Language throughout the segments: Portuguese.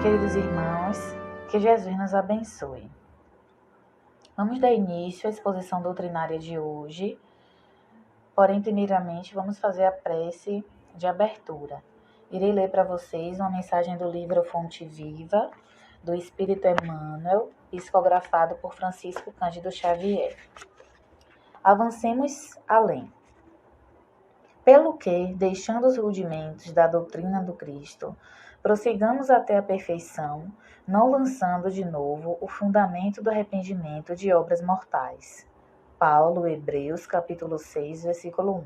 Queridos irmãos, que Jesus nos abençoe. Vamos dar início à exposição doutrinária de hoje, porém, primeiramente, vamos fazer a prece de abertura. Irei ler para vocês uma mensagem do livro Fonte Viva, do Espírito Emmanuel, psicografado por Francisco Cândido Xavier. Avancemos além. Pelo que, deixando os rudimentos da doutrina do Cristo, prossigamos até a perfeição, não lançando de novo o fundamento do arrependimento de obras mortais. Paulo, Hebreus, capítulo 6, versículo 1.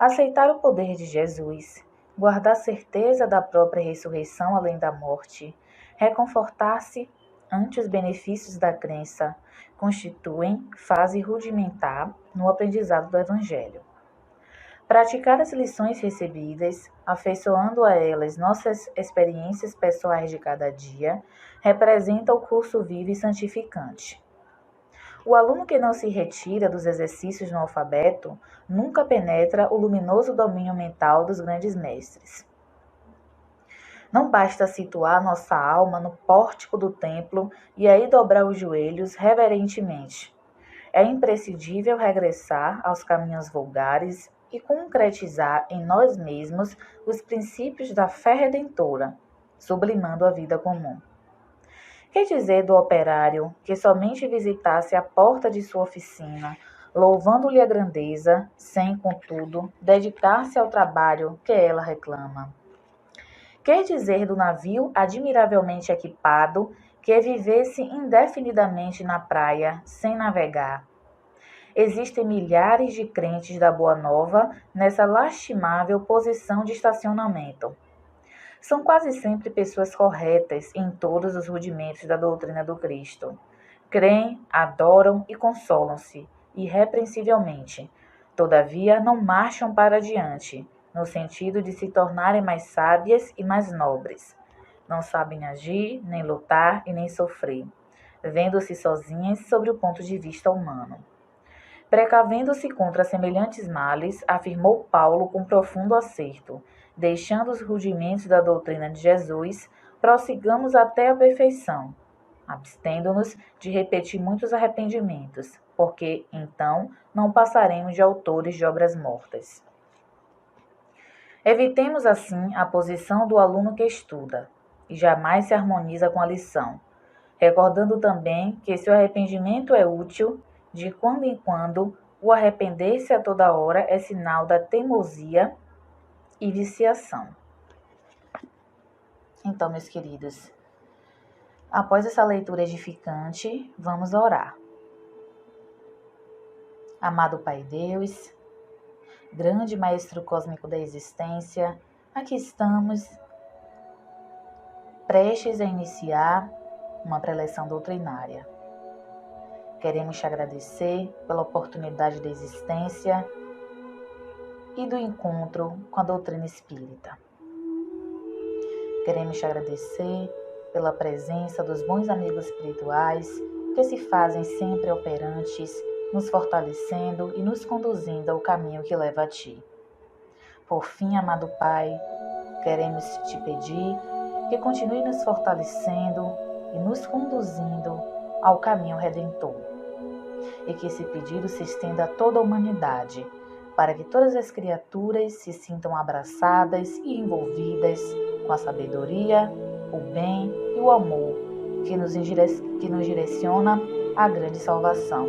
Aceitar o poder de Jesus, guardar certeza da própria ressurreição além da morte, reconfortar-se ante os benefícios da crença, constituem fase rudimentar no aprendizado do Evangelho. Praticar as lições recebidas, afeiçoando a elas nossas experiências pessoais de cada dia, representa o curso vivo e santificante. O aluno que não se retira dos exercícios no alfabeto nunca penetra o luminoso domínio mental dos grandes mestres. Não basta situar nossa alma no pórtico do templo e aí dobrar os joelhos reverentemente. É imprescindível regressar aos caminhos vulgares e concretizar em nós mesmos os princípios da fé redentora, sublimando a vida comum. Que dizer do operário que somente visitasse a porta de sua oficina, louvando-lhe a grandeza, sem, contudo, dedicar-se ao trabalho que ela reclama? Que dizer do navio admiravelmente equipado que vivesse indefinidamente na praia, sem navegar? Existem milhares de crentes da Boa Nova nessa lastimável posição de estacionamento. São quase sempre pessoas corretas em todos os rudimentos da doutrina do Cristo. Creem, adoram e consolam-se, irrepreensivelmente. Todavia, não marcham para diante, no sentido de se tornarem mais sábias e mais nobres. Não sabem agir, nem lutar e nem sofrer, vendo-se sozinhas sobre o ponto de vista humano. Precavendo-se contra semelhantes males, afirmou Paulo com profundo acerto, deixando os rudimentos da doutrina de Jesus, prossigamos até a perfeição, abstendo-nos de repetir muitos arrependimentos, porque, então, não passaremos de autores de obras mortas. Evitemos, assim, a posição do aluno que estuda, e jamais se harmoniza com a lição, recordando também que se o arrependimento é útil, de quando em quando, o arrepender-se a toda hora é sinal da teimosia e viciação. Então, meus queridos, após essa leitura edificante, vamos orar. Amado Pai Deus, grande Maestro Cósmico da existência, aqui estamos, prestes a iniciar uma preleção doutrinária. Queremos te agradecer pela oportunidade da existência e do encontro com a doutrina espírita. Queremos te agradecer pela presença dos bons amigos espirituais que se fazem sempre operantes, nos fortalecendo e nos conduzindo ao caminho que leva a ti. Por fim, amado Pai, queremos te pedir que continue nos fortalecendo e nos conduzindo ao caminho redentor, e que esse pedido se estenda a toda a humanidade, para que todas as criaturas se sintam abraçadas e envolvidas com a sabedoria, o bem e o amor que nos direciona à grande salvação.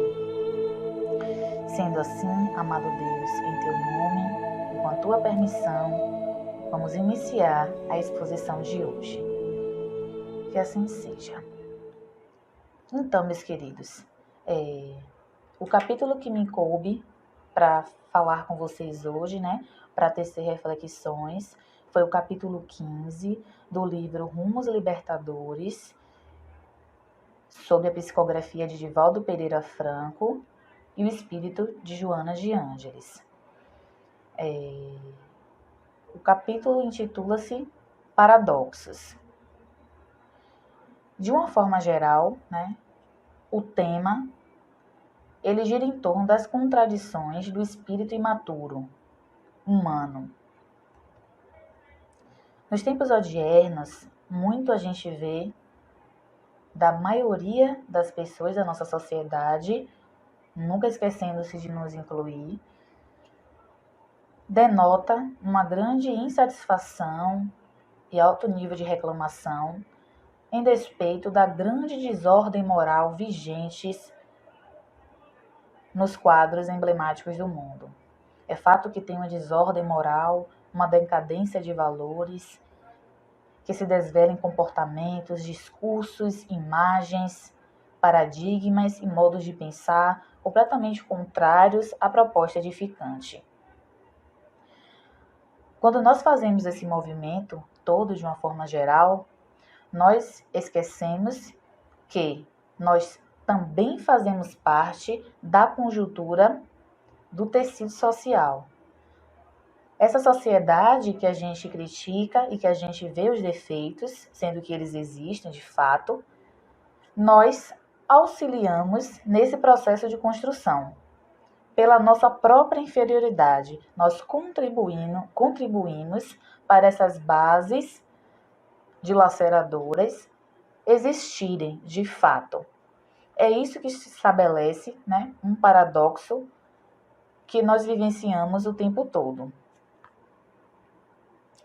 Sendo assim, amado Deus, em teu nome e com a tua permissão, vamos iniciar a exposição de hoje. Que assim seja. Então, meus queridos, o capítulo que me coube para falar com vocês hoje, para tecer reflexões, foi o capítulo 15 do livro Rumos Libertadores, sob a psicografia de Divaldo Pereira Franco e o espírito de Joana de Ângeles. O capítulo intitula-se Paradoxos. De uma forma geral, o tema ele gira em torno das contradições do espírito imaturo, humano. Nos tempos odiernos, muito a gente vê da maioria das pessoas da nossa sociedade, nunca esquecendo-se de nos incluir, denota uma grande insatisfação e alto nível de reclamação em despeito da grande desordem moral vigentes nos quadros emblemáticos do mundo. É fato que tem uma desordem moral, uma decadência de valores, que se desvela em comportamentos, discursos, imagens, paradigmas e modos de pensar completamente contrários à proposta edificante. Quando nós fazemos esse movimento todo de uma forma geral, nós esquecemos que nós também fazemos parte da conjuntura do tecido social. Essa sociedade que a gente critica e que a gente vê os defeitos, sendo que eles existem de fato, nós auxiliamos nesse processo de construção. Pela nossa própria inferioridade, nós contribuímos para essas bases dilaceradoras existirem de fato. É isso que se estabelece, né, um paradoxo que nós vivenciamos o tempo todo.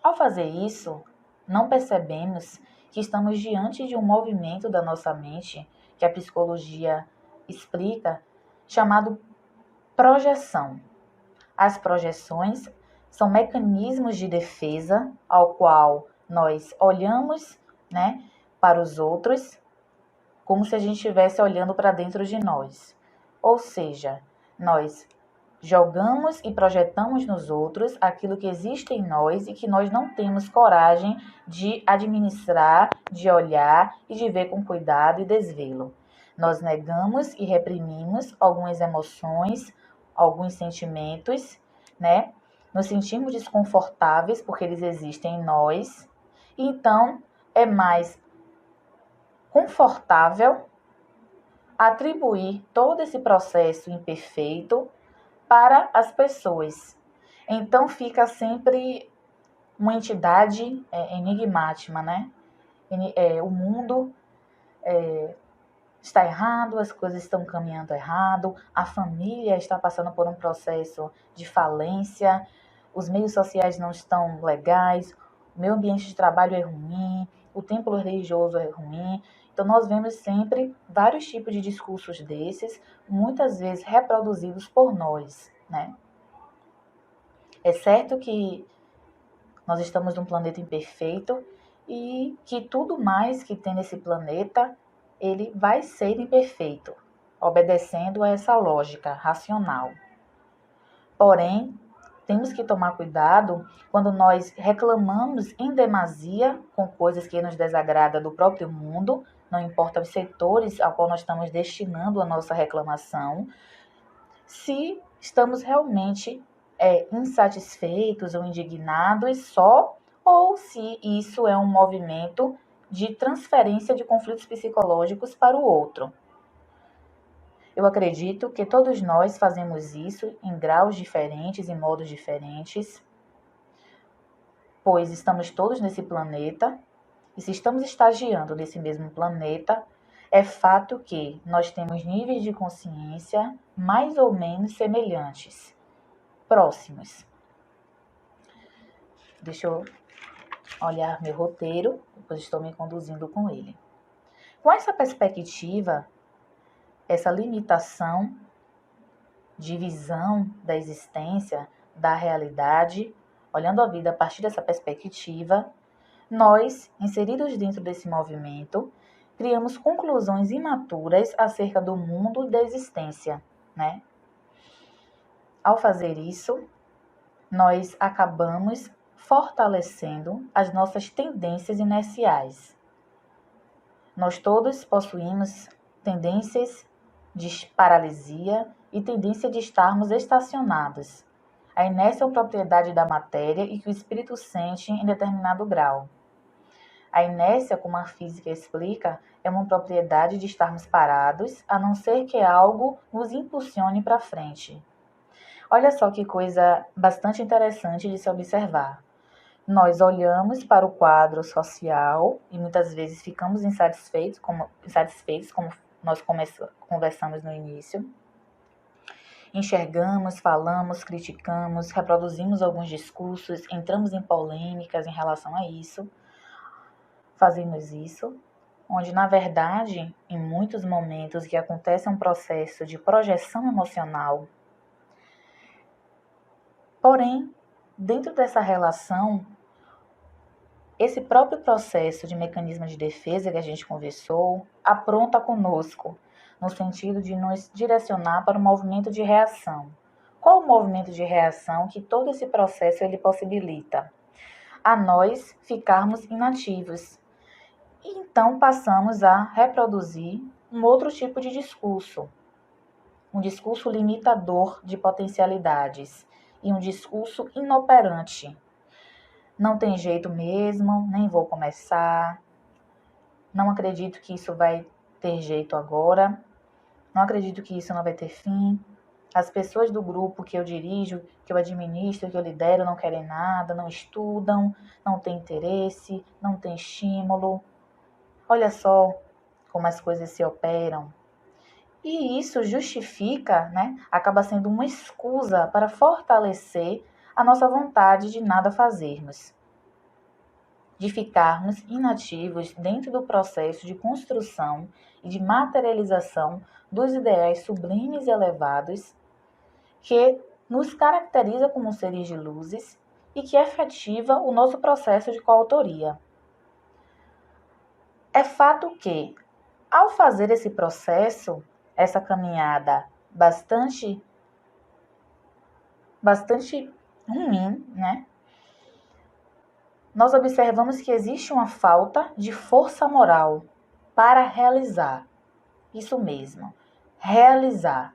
Ao fazer isso, não percebemos que estamos diante de um movimento da nossa mente, que a psicologia explica, chamado projeção. As projeções são mecanismos de defesa ao qual nós olhamos, né, para os outros como se a gente estivesse olhando para dentro de nós. Ou seja, nós jogamos e projetamos nos outros aquilo que existe em nós e que nós não temos coragem de administrar, de olhar e de ver com cuidado e desvelo. Nós negamos e reprimimos algumas emoções, alguns sentimentos, né? Nos sentimos desconfortáveis porque eles existem em nós. Então, é mais confortável atribuir todo esse processo imperfeito para as pessoas. Então fica sempre uma entidade enigmática, né? O mundo está errado, as coisas estão caminhando errado, a família está passando por um processo de falência, os meios sociais não estão legais, o meu ambiente de trabalho é ruim, o templo religioso é ruim. Então nós vemos sempre vários tipos de discursos desses, muitas vezes reproduzidos por nós, né? É certo que nós estamos num planeta imperfeito e que tudo mais que tem nesse planeta, ele vai ser imperfeito, obedecendo a essa lógica racional. Porém, temos que tomar cuidado quando nós reclamamos em demasia com coisas que nos desagradam do próprio mundo, não importa os setores ao qual nós estamos destinando a nossa reclamação, se estamos realmente insatisfeitos ou indignados só, ou se isso é um movimento de transferência de conflitos psicológicos para o outro. Eu acredito que todos nós fazemos isso em graus diferentes, em modos diferentes, pois estamos todos nesse planeta, e se estamos estagiando nesse mesmo planeta, é fato que nós temos níveis de consciência mais ou menos semelhantes, próximos. Deixa eu olhar meu roteiro, pois estou me conduzindo com ele. Com essa perspectiva, essa limitação de visão da existência, da realidade, olhando a vida a partir dessa perspectiva, nós, inseridos dentro desse movimento, criamos conclusões imaturas acerca do mundo e da existência, né? Ao fazer isso, nós acabamos fortalecendo as nossas tendências inerciais. Nós todos possuímos tendências de paralisia e tendência de estarmos estacionados. A inércia é uma propriedade da matéria e que o espírito sente em determinado grau. A inércia, como a física explica, é uma propriedade de estarmos parados, a não ser que algo nos impulsione para frente. Olha só que coisa bastante interessante de se observar. Nós olhamos para o quadro social e muitas vezes ficamos insatisfeitos, como nós conversamos no início. Enxergamos, falamos, criticamos, reproduzimos alguns discursos, entramos em polêmicas em relação a isso, fazemos isso, onde, na verdade, em muitos momentos que acontece um processo de projeção emocional. Porém, dentro dessa relação, esse próprio processo de mecanismo de defesa que a gente conversou apronta conosco, no sentido de nos direcionar para o movimento de reação. Qual o movimento de reação que todo esse processo ele possibilita? A nós ficarmos inativos. E então passamos a reproduzir um outro tipo de discurso, um discurso limitador de potencialidades e um discurso inoperante. Não tem jeito mesmo, nem vou começar, não acredito que isso vai ter jeito agora, não acredito que isso não vai ter fim. As pessoas do grupo que eu dirijo, que eu administro, que eu lidero, não querem nada, não estudam, não têm interesse, não têm estímulo. Olha só como as coisas se operam. E isso justifica, acaba sendo uma escusa para fortalecer a nossa vontade de nada fazermos, de ficarmos inativos dentro do processo de construção e de materialização dos ideais sublimes e elevados que nos caracteriza como seres de luzes e que efetiva o nosso processo de coautoria. É fato que, ao fazer esse processo, essa caminhada bastante ruim, nós observamos que existe uma falta de força moral para realizar. Isso mesmo, realizar.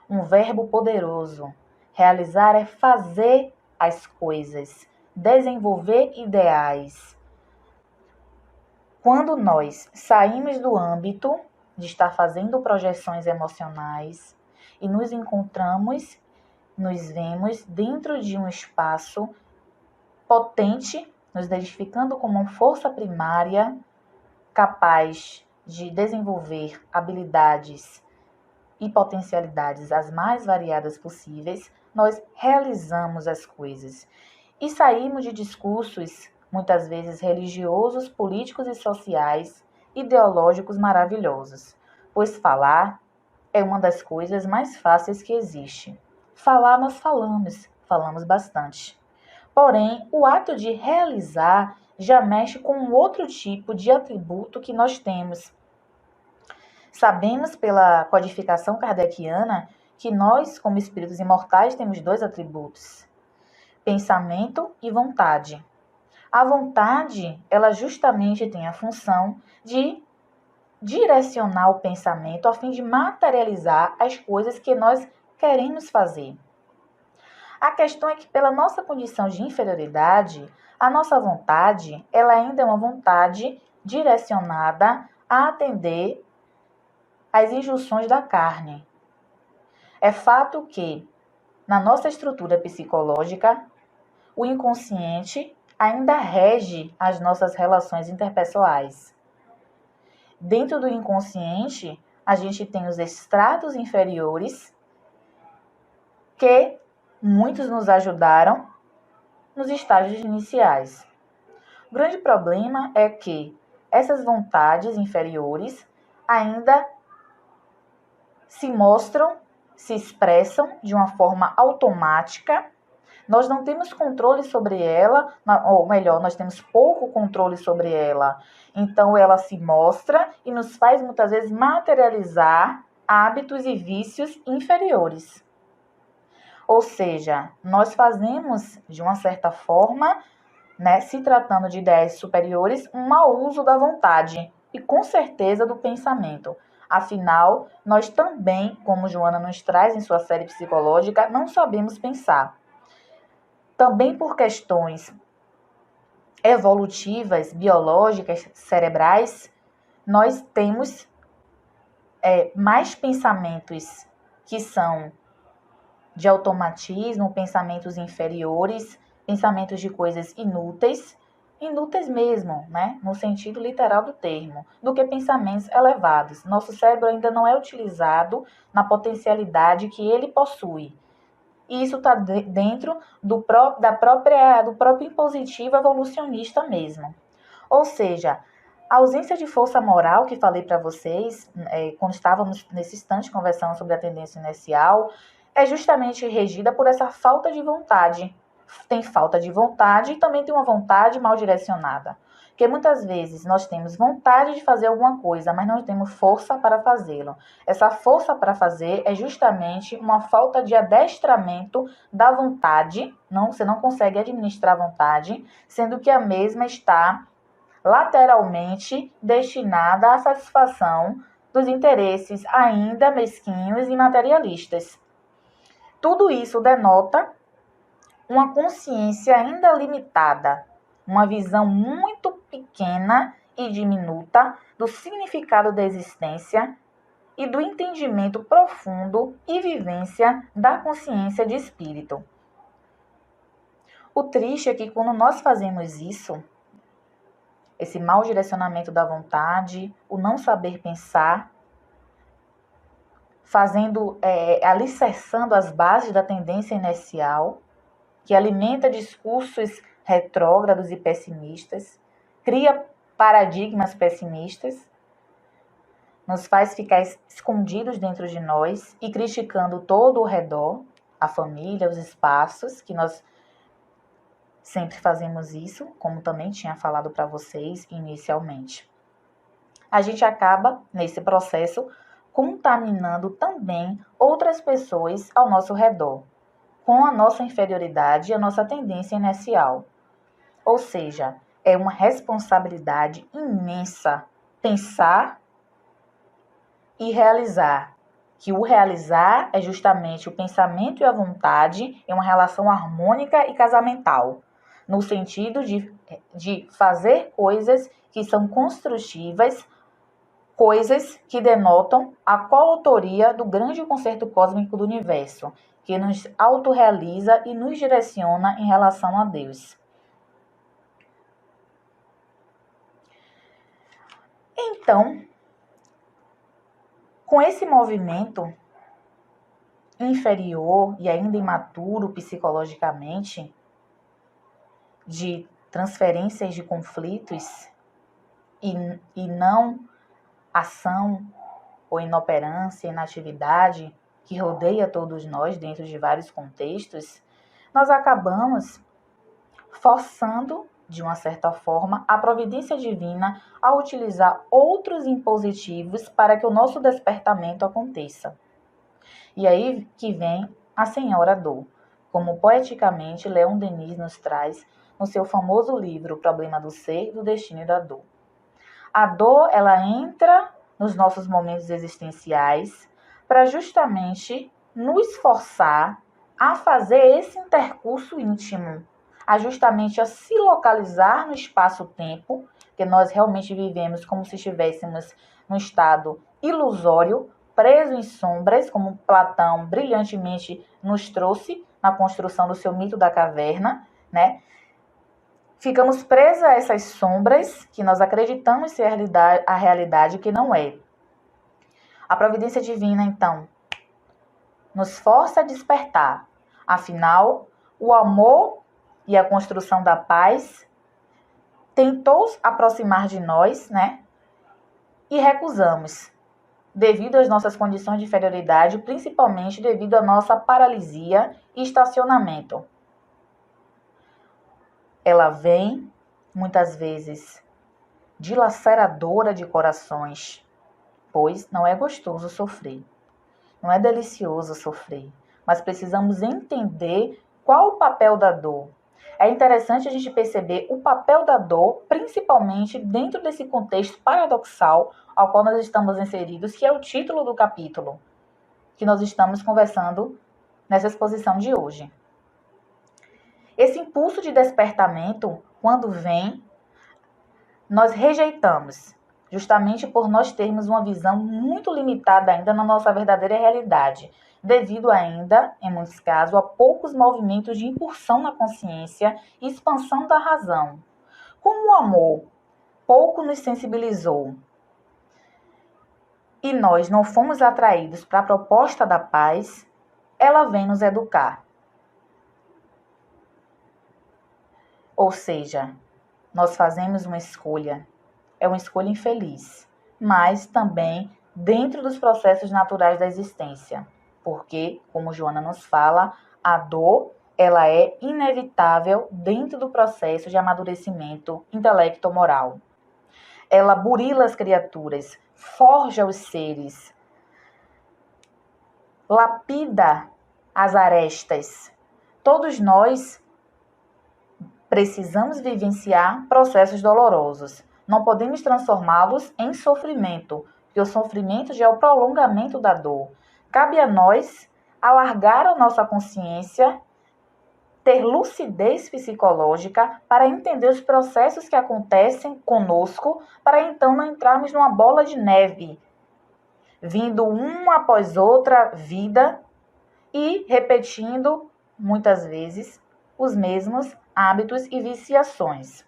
Um verbo poderoso. Realizar é fazer as coisas, desenvolver ideais. Quando nós saímos do âmbito de estar fazendo projeções emocionais e nos encontramos, nos vemos dentro de um espaço potente, nos identificando como uma força primária capaz de desenvolver habilidades e potencialidades as mais variadas possíveis, nós realizamos as coisas e saímos de discursos, muitas vezes religiosos, políticos e sociais, ideológicos maravilhosos, pois falar é uma das coisas mais fáceis que existe. Falar nós falamos bastante. Porém, o ato de realizar já mexe com um outro tipo de atributo que nós temos. Sabemos pela codificação kardeciana que nós, como espíritos imortais, temos 2 atributos: pensamento e vontade. A vontade, ela justamente tem a função de direcionar o pensamento a fim de materializar as coisas que nós queremos fazer. A questão é que, pela nossa condição de inferioridade, a nossa vontade, ela ainda é uma vontade direcionada a atender às injunções da carne. É fato que, na nossa estrutura psicológica, o inconsciente ainda rege as nossas relações interpessoais. Dentro do inconsciente, a gente tem os estratos inferiores que muitos nos ajudaram nos estágios iniciais. O grande problema é que essas vontades inferiores ainda se mostram, se expressam de uma forma automática. Nós não temos controle sobre ela, ou melhor, nós temos pouco controle sobre ela. Então, ela se mostra e nos faz, muitas vezes, materializar hábitos e vícios inferiores. Ou seja, nós fazemos, de uma certa forma, se tratando de ideias superiores, um mau uso da vontade e, com certeza, do pensamento. Afinal, nós também, como Joana nos traz em sua série psicológica, não sabemos pensar. Também por questões evolutivas, biológicas, cerebrais, nós temos mais pensamentos que são de automatismo, pensamentos inferiores, pensamentos de coisas inúteis mesmo, né? No sentido literal do termo, do que pensamentos elevados. Nosso cérebro ainda não é utilizado na potencialidade que ele possui. E isso está dentro do próprio impositivo evolucionista mesmo. Ou seja, a ausência de força moral que falei para vocês, quando estávamos nesse instante conversando sobre a tendência inercial, é justamente regida por essa falta de vontade. Tem falta de vontade e também tem uma vontade mal direcionada. Porque muitas vezes nós temos vontade de fazer alguma coisa, mas não temos força para fazê-lo. Essa força para fazer é justamente uma falta de adestramento da vontade. Você não consegue administrar a vontade, sendo que a mesma está lateralmente destinada à satisfação dos interesses ainda mesquinhos e materialistas. Tudo isso denota uma consciência ainda limitada, uma visão muito pequena e diminuta do significado da existência e do entendimento profundo e vivência da consciência de espírito. O triste é que quando nós fazemos isso, esse mau direcionamento da vontade, o não saber pensar, alicerçando as bases da tendência inercial, que alimenta discursos retrógrados e pessimistas, cria paradigmas pessimistas, nos faz ficar escondidos dentro de nós e criticando todo o redor, a família, os espaços, que nós sempre fazemos isso, como também tinha falado para vocês inicialmente. A gente acaba, nesse processo, contaminando também outras pessoas ao nosso redor, com a nossa inferioridade e a nossa tendência inercial. Ou seja, é uma responsabilidade imensa pensar e realizar. Que o realizar é justamente o pensamento e a vontade em uma relação harmônica e casamental, no sentido de fazer coisas que são construtivas, coisas que denotam a coautoria do grande concerto cósmico do universo, que nos autorrealiza e nos direciona em relação a Deus. Então, com esse movimento inferior e ainda imaturo psicologicamente, de transferências de conflitos e não ação ou inoperância, inatividade que rodeia todos nós dentro de vários contextos, nós acabamos forçando, de uma certa forma, a providência divina a utilizar outros impositivos para que o nosso despertamento aconteça. E aí que vem a Senhora Dor, como poeticamente Leon Denis nos traz no seu famoso livro O Problema do Ser, do Destino e da Dor. A dor, ela entra nos nossos momentos existenciais para justamente nos forçar a fazer esse intercurso íntimo, a justamente a se localizar no espaço-tempo, que nós realmente vivemos como se estivéssemos num estado ilusório, preso em sombras, como Platão brilhantemente nos trouxe na construção do seu mito da caverna, né? Ficamos presos a essas sombras que nós acreditamos ser a realidade que não é. A providência divina, então, nos força a despertar. Afinal, o amor e a construção da paz tentou aproximar de nós, né? E recusamos, devido às nossas condições de inferioridade, principalmente devido à nossa paralisia e estacionamento. Ela vem, muitas vezes, dilaceradora de corações, pois não é gostoso sofrer, não é delicioso sofrer, mas precisamos entender qual o papel da dor. É interessante a gente perceber o papel da dor, principalmente dentro desse contexto paradoxal ao qual nós estamos inseridos, que é o título do capítulo que nós estamos conversando nessa exposição de hoje. Esse impulso de despertamento, quando vem, nós rejeitamos, justamente por nós termos uma visão muito limitada ainda na nossa verdadeira realidade, devido ainda, em muitos casos, a poucos movimentos de incursão na consciência e expansão da razão. Como o amor pouco nos sensibilizou e nós não fomos atraídos para a proposta da paz, ela vem nos educar. Ou seja, nós fazemos uma escolha, é uma escolha infeliz, mas também dentro dos processos naturais da existência, porque, como Joana nos fala, a dor ela é inevitável dentro do processo de amadurecimento intelecto-moral. Ela burila as criaturas, forja os seres, lapida as arestas. Todos nós precisamos vivenciar processos dolorosos. Não podemos transformá-los em sofrimento, porque o sofrimento já é o prolongamento da dor. Cabe a nós alargar a nossa consciência, ter lucidez psicológica para entender os processos que acontecem conosco, para então não entrarmos numa bola de neve, vindo uma após outra vida e repetindo, muitas vezes, os mesmos hábitos e viciações.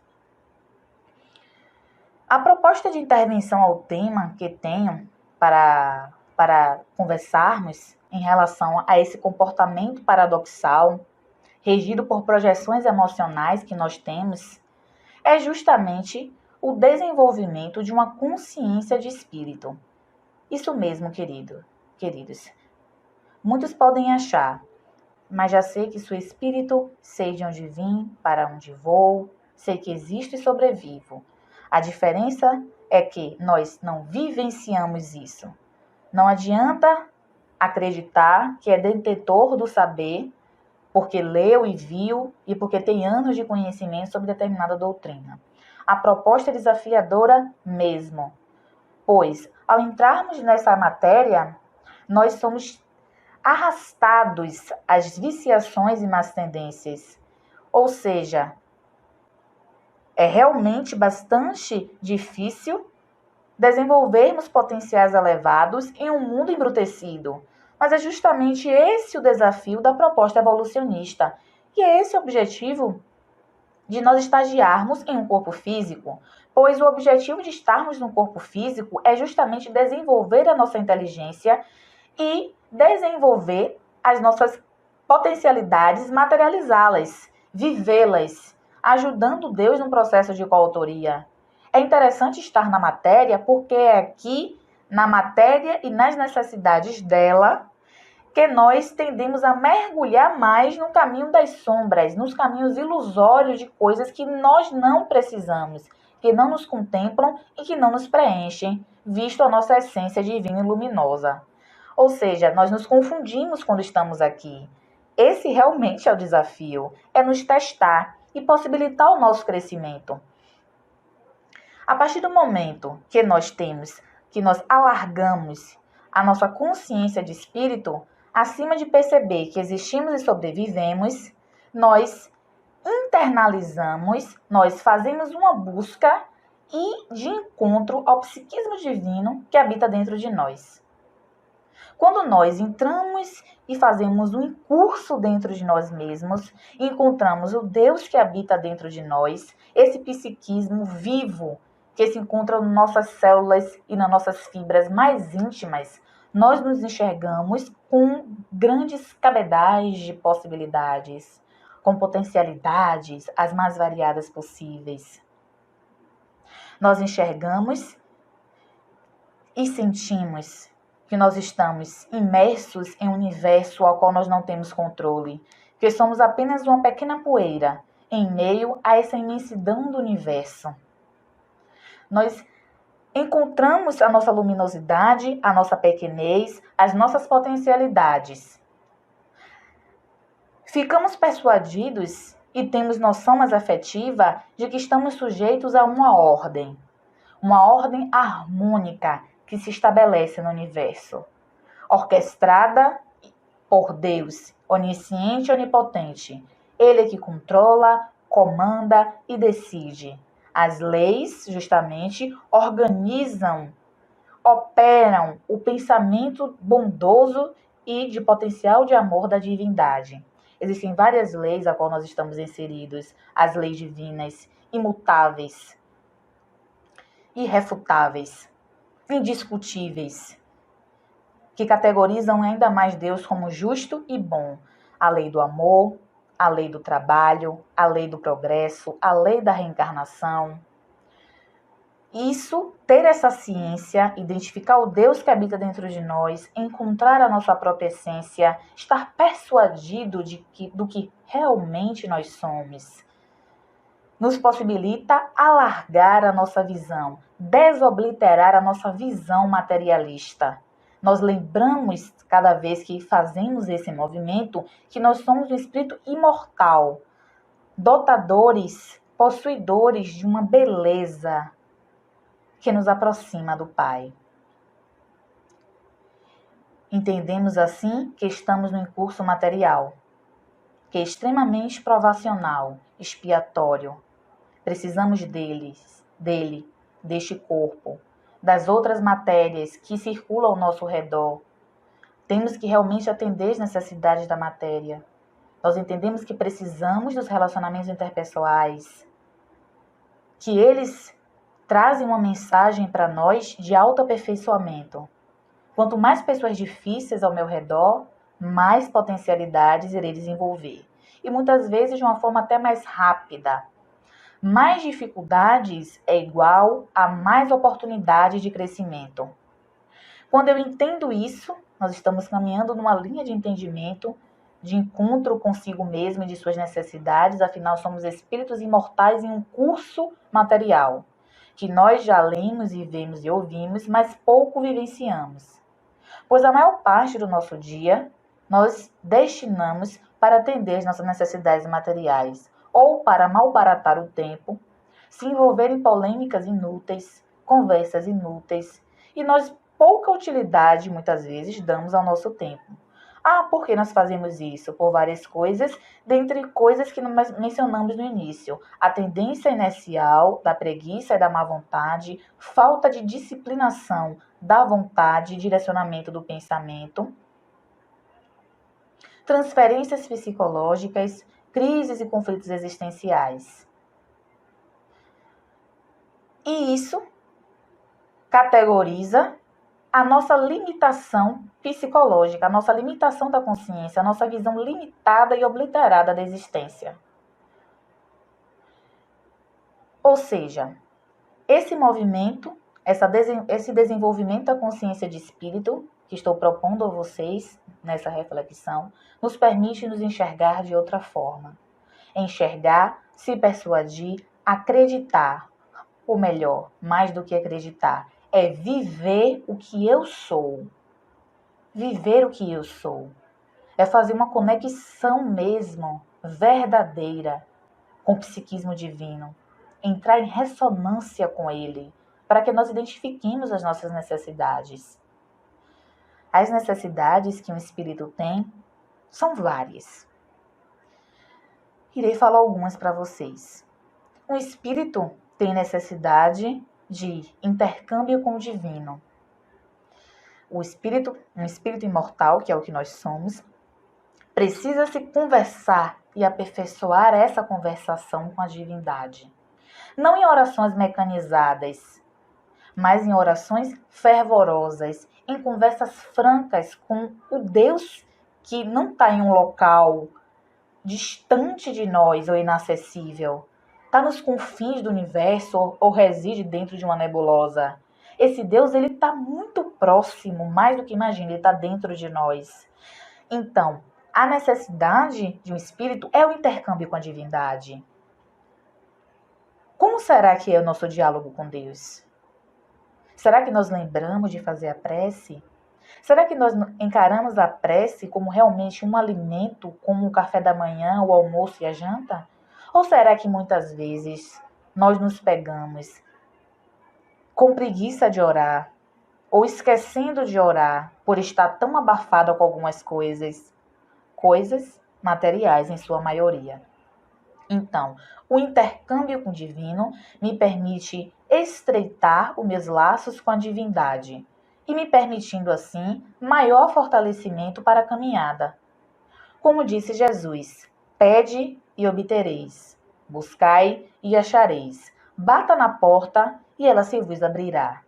A proposta de intervenção ao tema que tenho para conversarmos em relação a esse comportamento paradoxal, regido por projeções emocionais que nós temos, é justamente o desenvolvimento de uma consciência de espírito. Isso mesmo, queridos. Muitos podem achar, mas já sei que sou espírito, sei de onde vim, para onde vou, sei que existo e sobrevivo. A diferença é que nós não vivenciamos isso. Não adianta acreditar que é detentor do saber, porque leu e viu e porque tem anos de conhecimento sobre determinada doutrina. A proposta é desafiadora mesmo, pois, ao entrarmos nessa matéria, nós somos arrastados às viciações e más tendências. Ou seja, é realmente bastante difícil desenvolvermos potenciais elevados em um mundo embrutecido. Mas é justamente esse o desafio da proposta evolucionista. E é esse o objetivo de nós estagiarmos em um corpo físico, pois o objetivo de estarmos no corpo físico é justamente desenvolver a nossa inteligência e desenvolver as nossas potencialidades, materializá-las, vivê-las, ajudando Deus no processo de coautoria. É interessante estar na matéria porque é aqui, na matéria e nas necessidades dela, que nós tendemos a mergulhar mais no caminho das sombras, nos caminhos ilusórios de coisas que nós não precisamos, que não nos contemplam e que não nos preenchem, visto a nossa essência divina e luminosa. Ou seja, nós nos confundimos quando estamos aqui. Esse realmente é o desafio, é nos testar e possibilitar o nosso crescimento. A partir do momento que nós alargamos a nossa consciência de espírito, acima de perceber que existimos e sobrevivemos, nós internalizamos, nós fazemos uma busca e de encontro ao psiquismo divino que habita dentro de nós. Quando nós entramos e fazemos um incurso dentro de nós mesmos, encontramos o Deus que habita dentro de nós, esse psiquismo vivo que se encontra nas nossas células e nas nossas fibras mais íntimas, nós nos enxergamos com grandes cabedais de possibilidades, com potencialidades as mais variadas possíveis. Nós enxergamos e sentimos que nós estamos imersos em um universo ao qual nós não temos controle, que somos apenas uma pequena poeira em meio a essa imensidão do universo. Nós encontramos a nossa luminosidade, a nossa pequenez, as nossas potencialidades. Ficamos persuadidos e temos noção mais afetiva de que estamos sujeitos a uma ordem harmônica que se estabelece no universo, orquestrada por Deus, onisciente e onipotente. Ele é que controla, comanda e decide. As leis, justamente, organizam, operam o pensamento bondoso e de potencial de amor da divindade. Existem várias leis a qual nós estamos inseridos, as leis divinas, imutáveis, irrefutáveis, indiscutíveis, que categorizam ainda mais Deus como justo e bom. A lei do amor, a lei do trabalho, a lei do progresso, a lei da reencarnação. Isso, ter essa ciência, identificar o Deus que habita dentro de nós, encontrar a nossa própria essência, estar persuadido do que realmente nós somos, nos possibilita alargar a nossa visão, desobliterar a nossa visão materialista. Nós lembramos, cada vez que fazemos esse movimento, que nós somos um espírito imortal, dotadores, possuidores de uma beleza que nos aproxima do Pai. Entendemos assim que estamos no curso material, que é extremamente provacional, expiatório. Precisamos dele, deste corpo, das outras matérias que circulam ao nosso redor. Temos que realmente atender as necessidades da matéria. Nós entendemos que precisamos dos relacionamentos interpessoais, que eles trazem uma mensagem para nós de autoaperfeiçoamento. Quanto mais pessoas difíceis ao meu redor, mais potencialidades irei desenvolver. E muitas vezes de uma forma até mais rápida. Mais dificuldades é igual a mais oportunidade de crescimento. Quando eu entendo isso, nós estamos caminhando numa linha de entendimento, de encontro consigo mesmo e de suas necessidades, afinal somos espíritos imortais em um curso material, que nós já lemos e vemos e ouvimos, mas pouco vivenciamos. Pois a maior parte do nosso dia nós destinamos para atender as nossas necessidades materiais, ou para malbaratar o tempo, se envolver em polêmicas inúteis, conversas inúteis, e nós pouca utilidade, muitas vezes, damos ao nosso tempo. Por que nós fazemos isso? Por várias coisas, dentre coisas que nós mencionamos no início. A tendência inicial da preguiça e da má vontade, falta de disciplinação da vontade e direcionamento do pensamento, transferências psicológicas, crises e conflitos existenciais. E isso categoriza a nossa limitação psicológica, a nossa limitação da consciência, a nossa visão limitada e obliterada da existência. Ou seja, esse movimento, esse desenvolvimento da consciência de espírito, que estou propondo a vocês nessa reflexão, nos permite nos enxergar de outra forma. Enxergar, se persuadir, acreditar. Ou melhor, mais do que acreditar, é viver o que eu sou. Viver o que eu sou. É fazer uma conexão mesmo, verdadeira, com o psiquismo divino. Entrar em ressonância com ele, para que nós identifiquemos as nossas necessidades. As necessidades que um espírito tem são várias. Irei falar algumas para vocês. Um espírito tem necessidade de intercâmbio com o divino. Um espírito imortal, que é o que nós somos, precisa se conversar e aperfeiçoar essa conversação com a divindade. Não em orações mecanizadas, mas em orações fervorosas, em conversas francas com o Deus que não está em um local distante de nós ou inacessível. Está nos confins do universo ou reside dentro de uma nebulosa. Esse Deus, ele está muito próximo, mais do que imagina, ele está dentro de nós. Então, a necessidade de um espírito é o intercâmbio com a divindade. Como será que é o nosso diálogo com Deus? Será que nós lembramos de fazer a prece? Será que nós encaramos a prece como realmente um alimento, como o café da manhã, o almoço e a janta? Ou será que muitas vezes nós nos pegamos com preguiça de orar, ou esquecendo de orar por estar tão abafado com algumas coisas materiais em sua maioria? Então, o intercâmbio com o divino me permite estreitar os meus laços com a divindade e me permitindo, assim, maior fortalecimento para a caminhada. Como disse Jesus, pede e obtereis, buscai e achareis, bata na porta e ela se vos abrirá.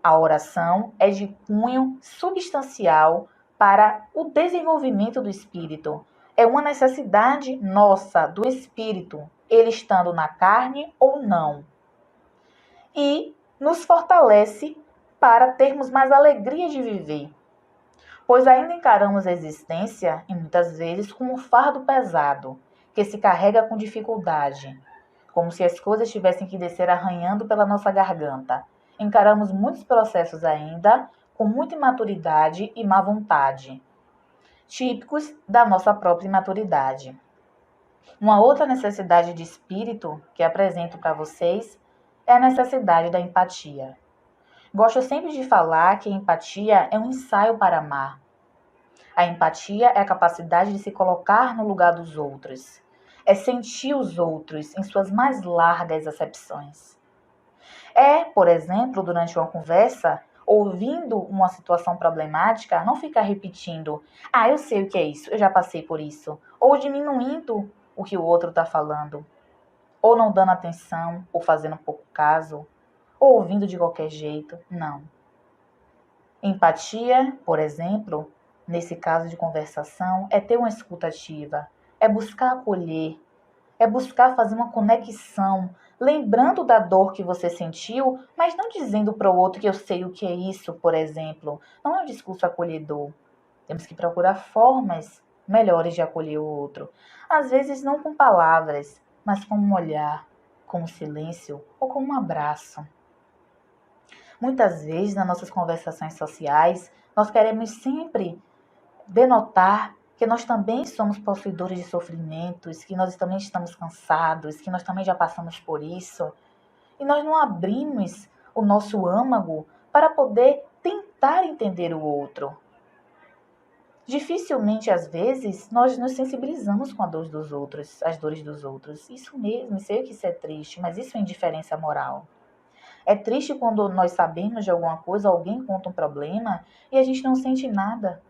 A oração é de cunho substancial para o desenvolvimento do espírito. É uma necessidade nossa, do espírito, ele estando na carne ou não. E nos fortalece para termos mais alegria de viver, pois ainda encaramos a existência, e muitas vezes, como um fardo pesado, que se carrega com dificuldade, como se as coisas tivessem que descer arranhando pela nossa garganta. Encaramos muitos processos ainda com muita imaturidade e má vontade, típicos da nossa própria imaturidade. Uma outra necessidade de espírito que apresento para vocês é a necessidade da empatia. Gosto sempre de falar que a empatia é um ensaio para amar. A empatia é a capacidade de se colocar no lugar dos outros. É sentir os outros em suas mais largas acepções. É, por exemplo, durante uma conversa, ouvindo uma situação problemática, não ficar repetindo: eu sei o que é isso, eu já passei por isso. Ou diminuindo o que o outro está falando. Ou não dando atenção, ou fazendo pouco caso, ou ouvindo de qualquer jeito. Não. Empatia, por exemplo, nesse caso de conversação, é ter uma escuta ativa, é buscar acolher, é buscar fazer uma conexão, lembrando da dor que você sentiu, mas não dizendo para o outro que eu sei o que é isso, por exemplo. Não é um discurso acolhedor. Temos que procurar formas melhores de acolher o outro. Às vezes não com palavras, mas com um olhar, com um silêncio ou com um abraço. Muitas vezes, nas nossas conversações sociais, nós queremos sempre denotar que nós também somos possuidores de sofrimentos, que nós também estamos cansados, que nós também já passamos por isso. E nós não abrimos o nosso âmago para poder tentar entender o outro. Dificilmente, às vezes, nós nos sensibilizamos com a dor dos outros, as dores dos outros. Isso mesmo, sei que isso é triste, mas isso é indiferença moral. É triste quando nós sabemos de alguma coisa, alguém conta um problema e a gente não sente nada.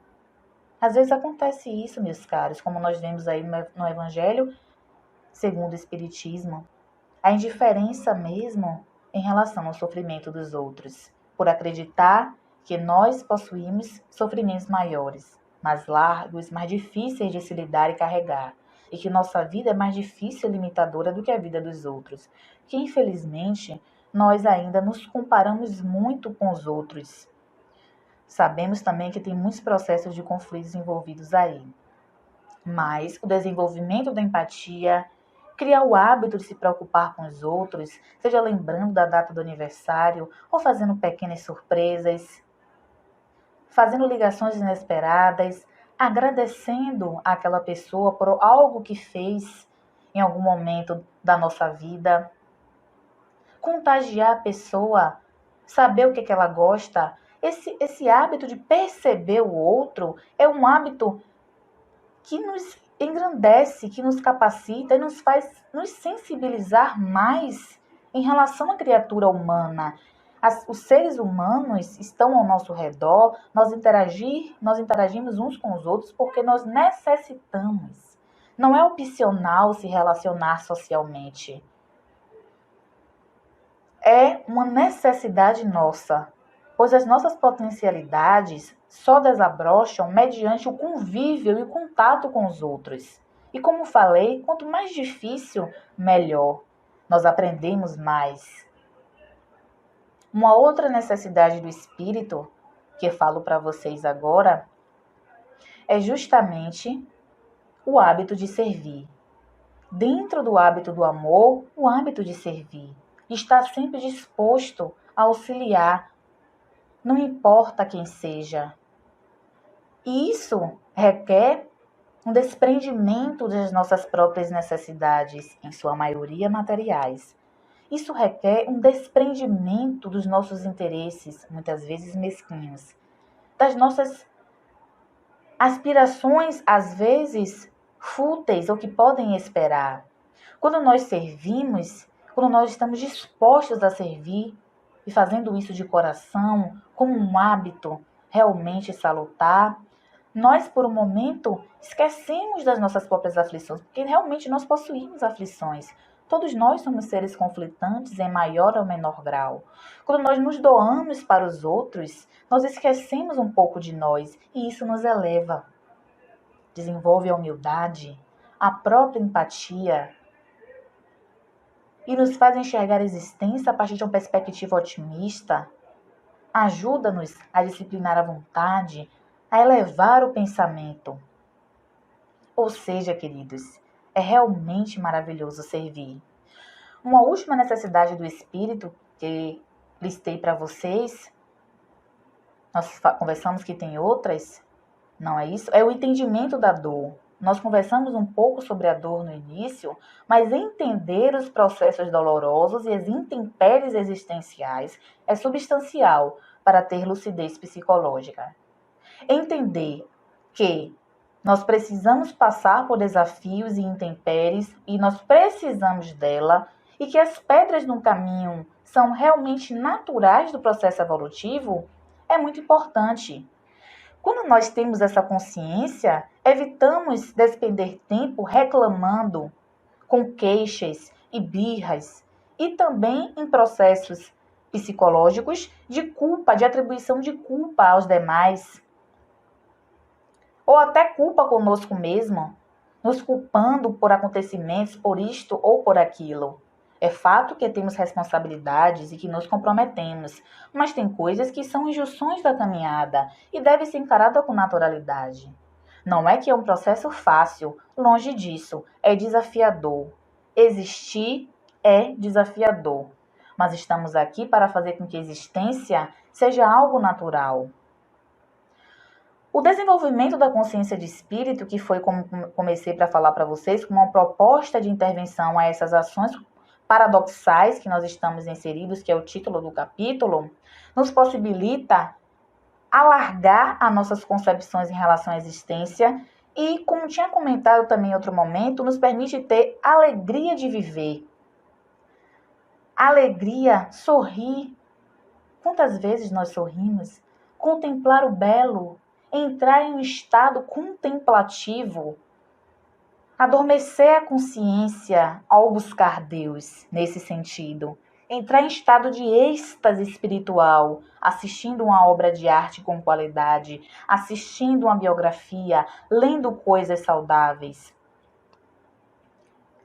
Às vezes acontece isso, meus caros, como nós vemos aí no Evangelho segundo o Espiritismo. A indiferença mesmo em relação ao sofrimento dos outros, por acreditar que nós possuímos sofrimentos maiores, mais largos, mais difíceis de se lidar e carregar, e que nossa vida é mais difícil e limitadora do que a vida dos outros, que infelizmente nós ainda nos comparamos muito com os outros. Sabemos também que tem muitos processos de conflitos envolvidos aí. Mas o desenvolvimento da empatia, criar o hábito de se preocupar com os outros, seja lembrando da data do aniversário ou fazendo pequenas surpresas, fazendo ligações inesperadas, agradecendo àquela pessoa por algo que fez em algum momento da nossa vida, contagiar a pessoa, saber o que ela gosta. Esse hábito de perceber o outro é um hábito que nos engrandece, que nos capacita e nos faz nos sensibilizar mais em relação à criatura humana. Os seres humanos estão ao nosso redor, nós interagimos uns com os outros porque nós necessitamos. Não é opcional se relacionar socialmente. É uma necessidade nossa, pois as nossas potencialidades só desabrocham mediante o convívio e o contato com os outros. E como falei, quanto mais difícil, melhor. Nós aprendemos mais. Uma outra necessidade do espírito, que falo para vocês agora, é justamente o hábito de servir. Dentro do hábito do amor, o hábito de servir. Estar sempre disposto a auxiliar, não importa quem seja. E isso requer um desprendimento das nossas próprias necessidades, em sua maioria materiais. Isso requer um desprendimento dos nossos interesses, muitas vezes mesquinhos, das nossas aspirações, às vezes fúteis ou que podem esperar. Quando nós servimos, quando nós estamos dispostos a servir e fazendo isso de coração, como um hábito realmente salutar, nós, por um momento, esquecemos das nossas próprias aflições, porque realmente nós possuímos aflições. Todos nós somos seres conflitantes em maior ou menor grau. Quando nós nos doamos para os outros, nós esquecemos um pouco de nós e isso nos eleva. Desenvolve a humildade, a própria empatia e nos faz enxergar a existência a partir de uma perspectiva otimista. Ajuda-nos a disciplinar a vontade, a elevar o pensamento. Ou seja, queridos, é realmente maravilhoso servir. Uma última necessidade do espírito que listei para vocês, nós conversamos que tem outras, não é isso? É o entendimento da dor. Nós conversamos um pouco sobre a dor no início, mas entender os processos dolorosos e as intempéries existenciais é substancial para ter lucidez psicológica. Entender que nós precisamos passar por desafios e intempéries e nós precisamos dela e que as pedras no caminho são realmente naturais do processo evolutivo é muito importante. Quando nós temos essa consciência, evitamos despender tempo reclamando com queixas e birras e também em processos psicológicos de culpa, de atribuição de culpa aos demais, ou até culpa conosco mesmo, nos culpando por acontecimentos, por isto ou por aquilo. É fato que temos responsabilidades e que nos comprometemos, mas tem coisas que são injunções da caminhada e devem ser encaradas com naturalidade. Não é que é um processo fácil, longe disso, é desafiador. Existir é desafiador, mas estamos aqui para fazer com que a existência seja algo natural. O desenvolvimento da consciência de espírito, que foi como comecei para falar para vocês, como uma proposta de intervenção a essas ações paradoxais que nós estamos inseridos, que é o título do capítulo, nos possibilita alargar as nossas concepções em relação à existência e, como tinha comentado também em outro momento, nos permite ter alegria de viver. Alegria, sorrir. Quantas vezes nós sorrimos? Contemplar o belo, entrar em um estado contemplativo, adormecer a consciência ao buscar Deus nesse sentido, entrar em estado de êxtase espiritual, assistindo uma obra de arte com qualidade, assistindo uma biografia, lendo coisas saudáveis.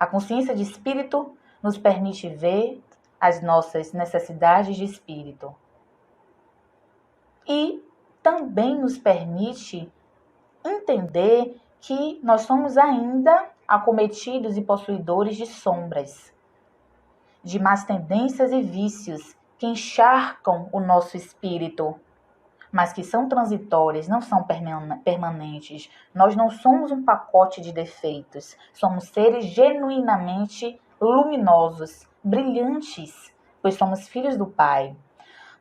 A consciência de espírito nos permite ver as nossas necessidades de espírito e também nos permite entender que nós somos ainda acometidos e possuidores de sombras, de más tendências e vícios que encharcam o nosso espírito, mas que são transitórias, não são permanentes. Nós não somos um pacote de defeitos, somos seres genuinamente luminosos, brilhantes, pois somos filhos do Pai.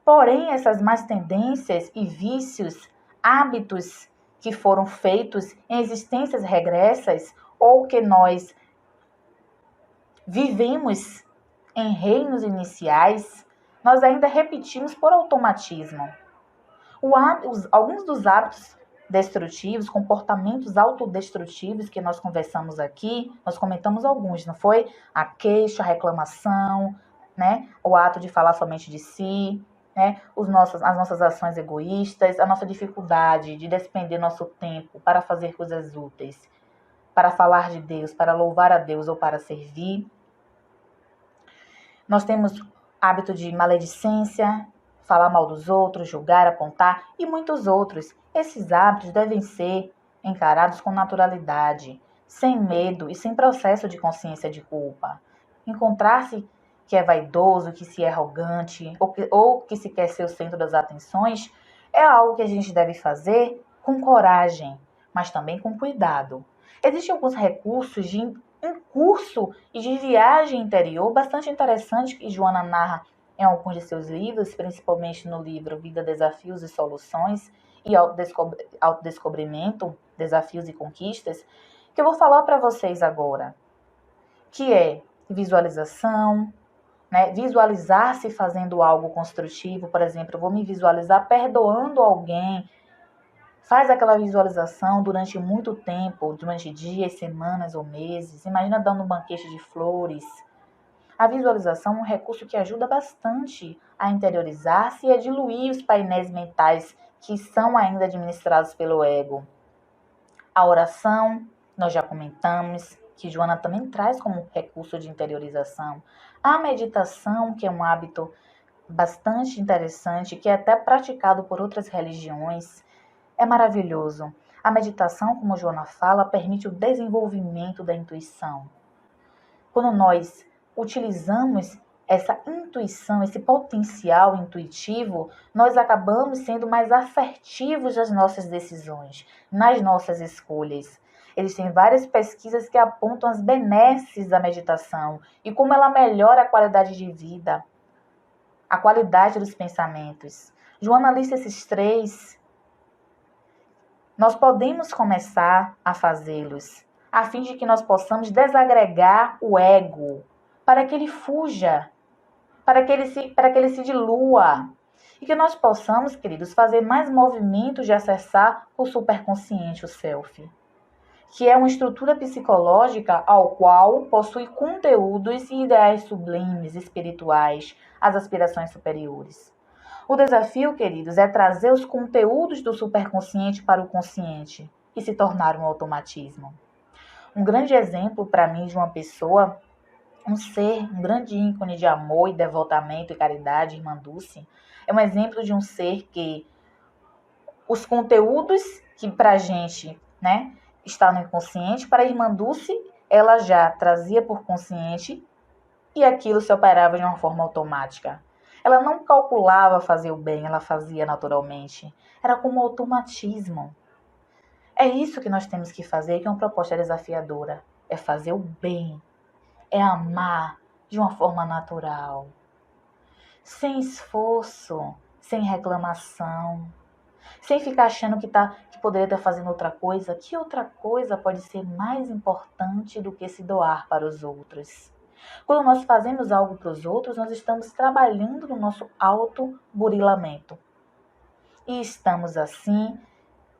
Porém, essas más tendências e vícios, hábitos que foram feitos em existências regressas ou que nós vivemos em reinos iniciais, nós ainda repetimos por automatismo. Alguns dos hábitos destrutivos, comportamentos autodestrutivos que nós conversamos aqui, nós comentamos alguns, não foi? A queixa, a reclamação, né? O ato de falar somente de si, né? As nossas ações egoístas, a nossa dificuldade de despender nosso tempo para fazer coisas úteis, para falar de Deus, para louvar a Deus ou para servir. Nós temos hábito de maledicência, falar mal dos outros, julgar, apontar e muitos outros. Esses hábitos devem ser encarados com naturalidade, sem medo e sem processo de consciência de culpa. Encontrar-se que é vaidoso, que se é arrogante ou que se quer ser o centro das atenções é algo que a gente deve fazer com coragem, mas também com cuidado. Existem alguns recursos de um curso e de viagem interior bastante interessante que Joana narra em alguns de seus livros, principalmente no livro Vida, Desafios e Soluções e Autodescobrimento, Desafios e Conquistas, que eu vou falar para vocês agora. que é visualização, né? Visualizar-se fazendo algo construtivo, por exemplo, eu vou me visualizar perdoando alguém. Faz aquela visualização durante muito tempo, durante dias, semanas ou meses. Imagina dando um banquete de flores. A visualização é um recurso que ajuda bastante a interiorizar-se e a diluir os painéis mentais que são ainda administrados pelo ego. A oração, nós já comentamos, que Joana também traz como recurso de interiorização. A meditação, que é um hábito bastante interessante, que é até praticado por outras religiões, é maravilhoso. A meditação, como Joana fala, permite o desenvolvimento da intuição. Quando nós utilizamos essa intuição, esse potencial intuitivo, nós acabamos sendo mais assertivos nas nossas decisões, nas nossas escolhas. Existem várias pesquisas que apontam as benesses da meditação e como ela melhora a qualidade de vida, a qualidade dos pensamentos. Joana lista esses 3. Nós podemos começar a fazê-los, a fim de que nós possamos desagregar o ego, para que ele fuja, para que ele se dilua, e que nós possamos, queridos, fazer mais movimentos de acessar o superconsciente, o self, que é uma estrutura psicológica ao qual possui conteúdos e ideais sublimes, espirituais, as aspirações superiores. O desafio, queridos, é trazer os conteúdos do superconsciente para o consciente e se tornar um automatismo. Um grande exemplo para mim de uma pessoa, um ser, um grande ícone de amor e devotamento e caridade, Irmã Dulce, é um exemplo de um ser que os conteúdos que para a gente, né, está no inconsciente, para a Irmã Dulce, ela já trazia por consciente e aquilo se operava de uma forma automática. Ela não calculava fazer o bem, ela fazia naturalmente. Era como automatismo. É isso que nós temos que fazer, que é uma proposta desafiadora. É fazer o bem. É amar de uma forma natural. Sem esforço, sem reclamação. Sem ficar achando que poderia estar fazendo outra coisa. Que outra coisa pode ser mais importante do que se doar para os outros? Quando nós fazemos algo para os outros, nós estamos trabalhando no nosso autoburilamento. E estamos, assim,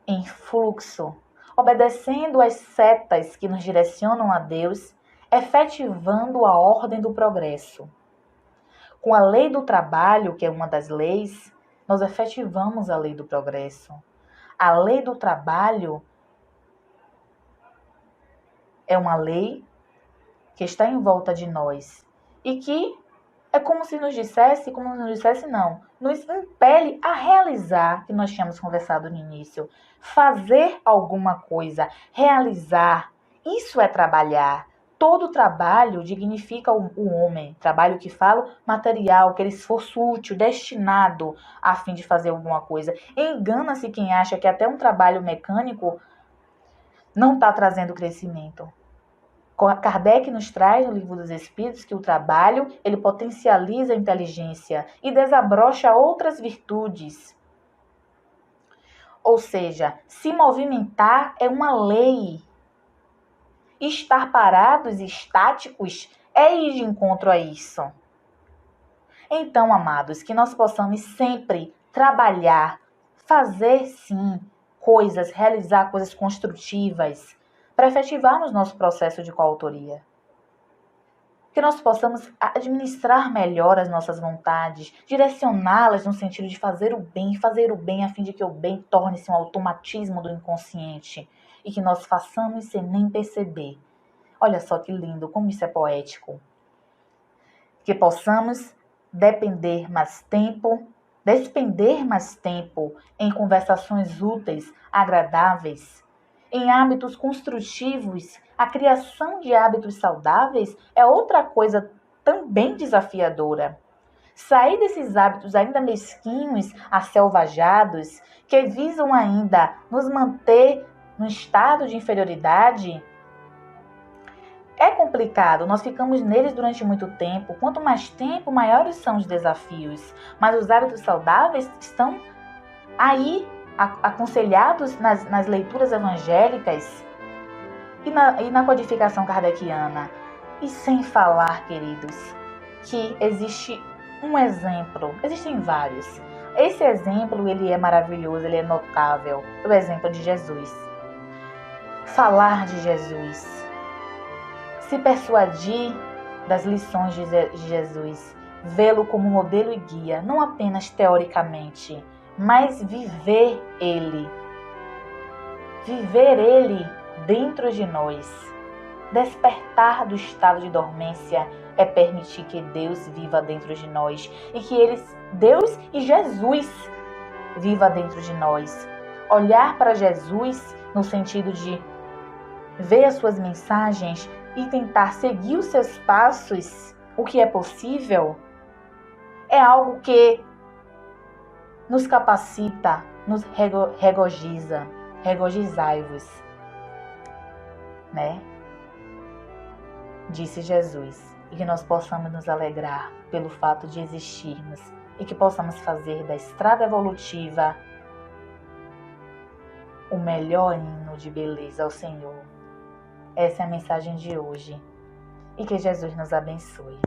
em fluxo, obedecendo às setas que nos direcionam a Deus, efetivando a ordem do progresso. Com a lei do trabalho, que é uma das leis, nós efetivamos a lei do progresso. A lei do trabalho é uma lei que está em volta de nós e que é como se nos dissesse não, nos impele a realizar, que nós tínhamos conversado no início, fazer alguma coisa, realizar, isso é trabalhar. Todo trabalho dignifica o homem, trabalho que falo material, aquele esforço útil, destinado a fim de fazer alguma coisa. Engana-se quem acha que até um trabalho mecânico não está trazendo crescimento. Kardec nos traz no Livro dos Espíritos que o trabalho, ele potencializa a inteligência e desabrocha outras virtudes. Ou seja, se movimentar é uma lei. Estar parados e estáticos é ir de encontro a isso. Então, amados, que nós possamos sempre trabalhar, fazer sim coisas, realizar coisas construtivas, para efetivarmos nosso processo de coautoria. Que nós possamos administrar melhor as nossas vontades, direcioná-las no sentido de fazer o bem a fim de que o bem torne-se um automatismo do inconsciente e que nós façamos sem nem perceber. Olha só que lindo, como isso é poético. Que possamos despender mais tempo em conversações úteis, agradáveis, em hábitos construtivos. A criação de hábitos saudáveis é outra coisa também desafiadora. Sair desses hábitos ainda mesquinhos, acelvajados, que visam ainda nos manter num estado de inferioridade, é complicado. Nós ficamos neles durante muito tempo. Quanto mais tempo, maiores são os desafios. Mas os hábitos saudáveis estão aí, aconselhados nas leituras evangélicas e na codificação kardeciana. E sem falar, queridos, que existe um exemplo, existem vários. Esse exemplo, ele é maravilhoso, ele é notável, o exemplo de Jesus. Falar de Jesus, se persuadir das lições de Jesus, vê-lo como modelo e guia, não apenas teoricamente, mas viver ele dentro de nós. Despertar do estado de dormência é permitir que Deus viva dentro de nós e que Deus e Jesus viva dentro de nós. Olhar para Jesus no sentido de ver as suas mensagens e tentar seguir os seus passos, o que é possível, é algo que nos capacita, nos regozija, regozijai-vos, né? Disse Jesus, e que nós possamos nos alegrar pelo fato de existirmos e que possamos fazer da estrada evolutiva o melhor hino de beleza ao Senhor. Essa é a mensagem de hoje e que Jesus nos abençoe.